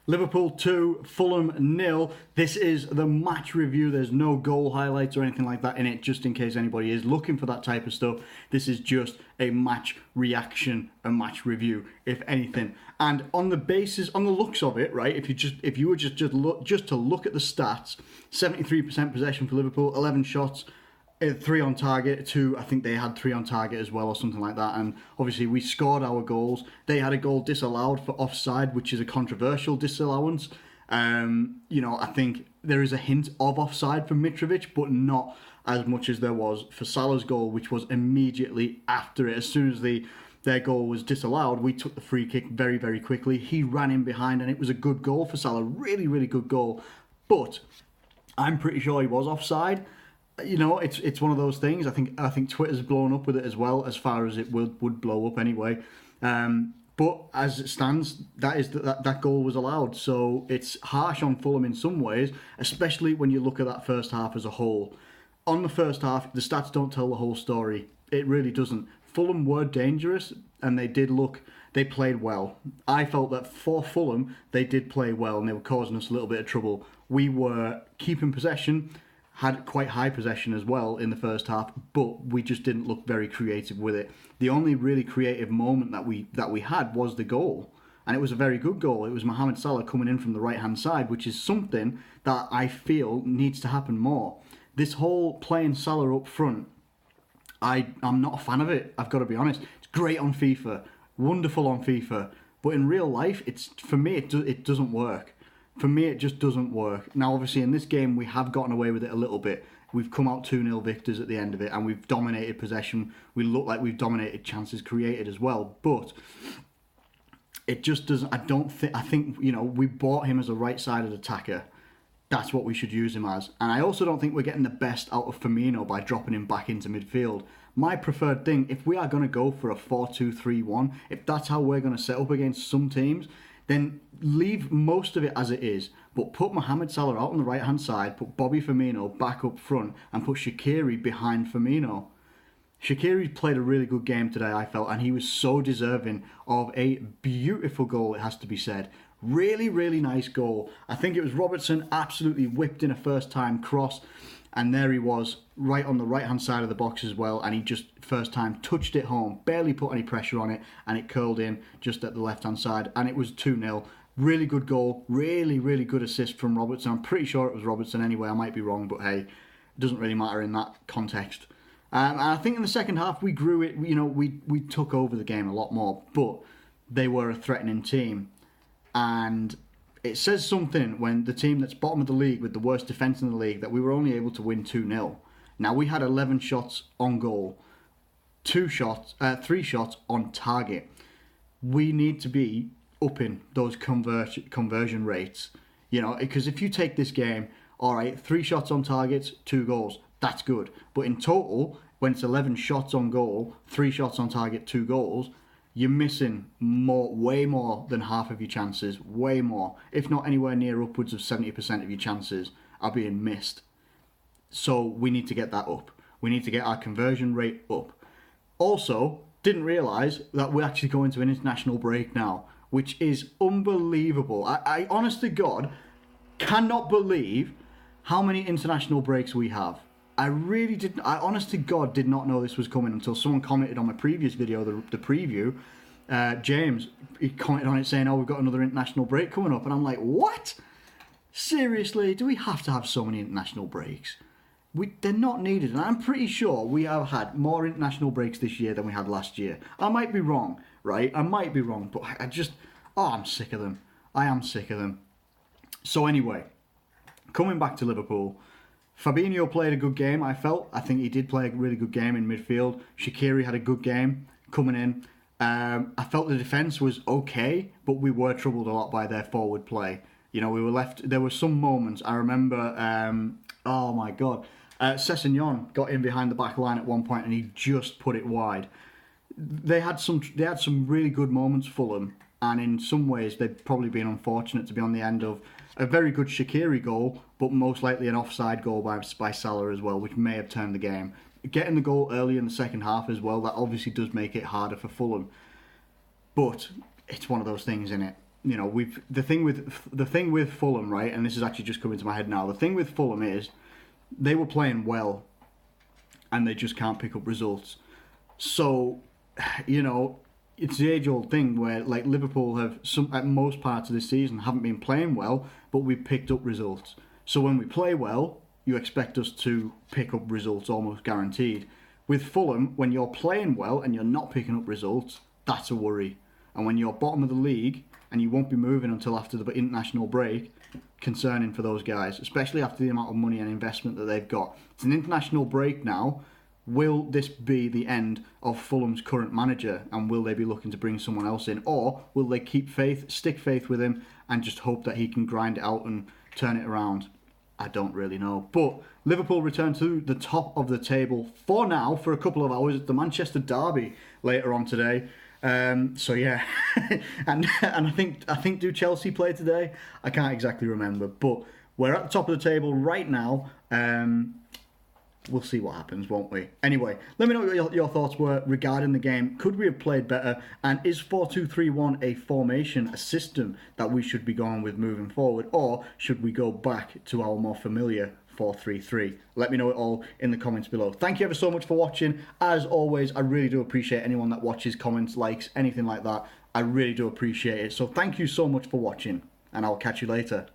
Liverpool 2, Fulham 0. This is the match review. There's no goal highlights or anything like that in it, just in case anybody is looking for that type of stuff. This is just a match reaction, a match review, if anything. And on the looks of it, right, if you were just to look at the stats, 73% possession for Liverpool, 11 shots, 3 on target, 2, I think they had 3 on target as well or something like that, and obviously we scored our goals. They had a goal disallowed for offside, which is a controversial disallowance. I think there is a hint of offside for Mitrovic, but not as much as there was for Salah's goal, which was immediately after it. As soon as their goal was disallowed, we took the free kick very, very quickly. He ran in behind, and it was a good goal for Salah, really, really good goal. But I'm pretty sure he was offside. It's one of those things. I think Twitter's blown up with it as well, as far as it would blow up anyway. But as it stands, that goal was allowed. So it's harsh on Fulham in some ways, especially when you look at that first half as a whole. On the first half, the stats don't tell the whole story. It really doesn't. Fulham were dangerous, and they played well. I felt that for Fulham, they did play well, and they were causing us a little bit of trouble. We were keeping possession, had quite high possession as well in the first half, but we just didn't look very creative with it. The only really creative moment that we had was the goal, and it was a very good goal. It was Mohamed Salah coming in from the right-hand side, which is something that I feel needs to happen more. This whole playing Salah up front, I'm not a fan of it, I've got to be honest. It's great on FIFA, wonderful on FIFA, but in real life, for me, it doesn't work. For me, it just doesn't work. Now, obviously, in this game, we have gotten away with it a little bit. We've come out 2-0 victors at the end of it, and we've dominated possession. We look like we've dominated chances created as well. But it just doesn't... I think, we bought him as a right-sided attacker. That's what we should use him as. And I also don't think we're getting the best out of Firmino by dropping him back into midfield. My preferred thing, if we are going to go for a 4-2-3-1, if that's how we're going to set up against some teams, then leave most of it as it is, but put Mohamed Salah out on the right-hand side, put Bobby Firmino back up front, and put Shaqiri behind Firmino. Shaqiri played a really good game today, I felt, and he was so deserving of a beautiful goal, it has to be said. Really, really nice goal. I think it was Robertson absolutely whipped in a first-time cross, and there he was, right on the right-hand side of the box as well, and he just, first time, touched it home, barely put any pressure on it, and it curled in just at the left-hand side, and it was 2-0. Really good goal, really, really good assist from Robertson. I'm pretty sure it was Robertson anyway, I might be wrong, but hey, it doesn't really matter in that context. And I think in the second half, we grew it, we took over the game a lot more, but they were a threatening team, and it says something when the team that's bottom of the league with the worst defence in the league that we were only able to win 2-0. Now, we had 11 shots on goal, 3 shots on target. We need to be upping those conversion rates, because if you take this game, all right, 3 shots on targets, 2 goals, that's good. But in total, when it's 11 shots on goal, 3 shots on target, 2 goals, you're missing way more than half of your chances, way more. If not anywhere near upwards of 70% of your chances are being missed. So we need to get that up. We need to get our conversion rate up. Also, didn't realise that we're actually going to an international break now, which is unbelievable. I honest to God, cannot believe how many international breaks we have. I honest to God did not know this was coming until someone commented on my previous video, the preview. James, he commented on it saying, we've got another international break coming up. And I'm like, what? Seriously? Do we have to have so many international breaks? They're not needed. And I'm pretty sure we have had more international breaks this year than we had last year. I might be wrong, right? I might be wrong, but I'm sick of them. I am sick of them. So anyway, coming back to Liverpool, Fabinho played a good game, I felt. I think he did play a really good game in midfield. Shaqiri had a good game coming in. I felt the defence was okay, but we were troubled a lot by their forward play. We were left... There were some moments, I remember... oh my God. Sessegnon got in behind the back line at one point and he just put it wide. They had some really good moments, Fulham, and in some ways they've probably been unfortunate to be on the end of a very good Shaqiri goal, but most likely an offside goal by Salah as well, which may have turned the game. Getting the goal early in the second half as well, that obviously does make it harder for Fulham. But it's one of those things, isn't it? the thing with Fulham, right? And this is actually just coming to my head now. The thing with Fulham is they were playing well, and they just can't pick up results. So, it's the age-old thing where, like, Liverpool have at most parts of this season haven't been playing well, but we've picked up results. So when we play well, you expect us to pick up results almost guaranteed. With Fulham, when you're playing well and you're not picking up results, that's a worry. And when you're bottom of the league and you won't be moving until after the international break, concerning for those guys, especially after the amount of money and investment that they've got. It's an international break now. Will this be the end of Fulham's current manager, and will they be looking to bring someone else in, or will they stick faith with him and just hope that he can grind it out and turn it around? I don't really know. But Liverpool return to the top of the table for now, for a couple of hours at the Manchester derby later on today. So yeah, and I think do Chelsea play today? I can't exactly remember, but we're at the top of the table right now. We'll see what happens, won't we? Anyway, let me know what your thoughts were regarding the game. Could we have played better? And is 4-2-3-1 a formation, a system that we should be going with moving forward? Or should we go back to our more familiar 4-3-3? Let me know it all in the comments below. Thank you ever so much for watching. As always, I really do appreciate anyone that watches, comments, likes, anything like that. I really do appreciate it. So thank you so much for watching, and I'll catch you later.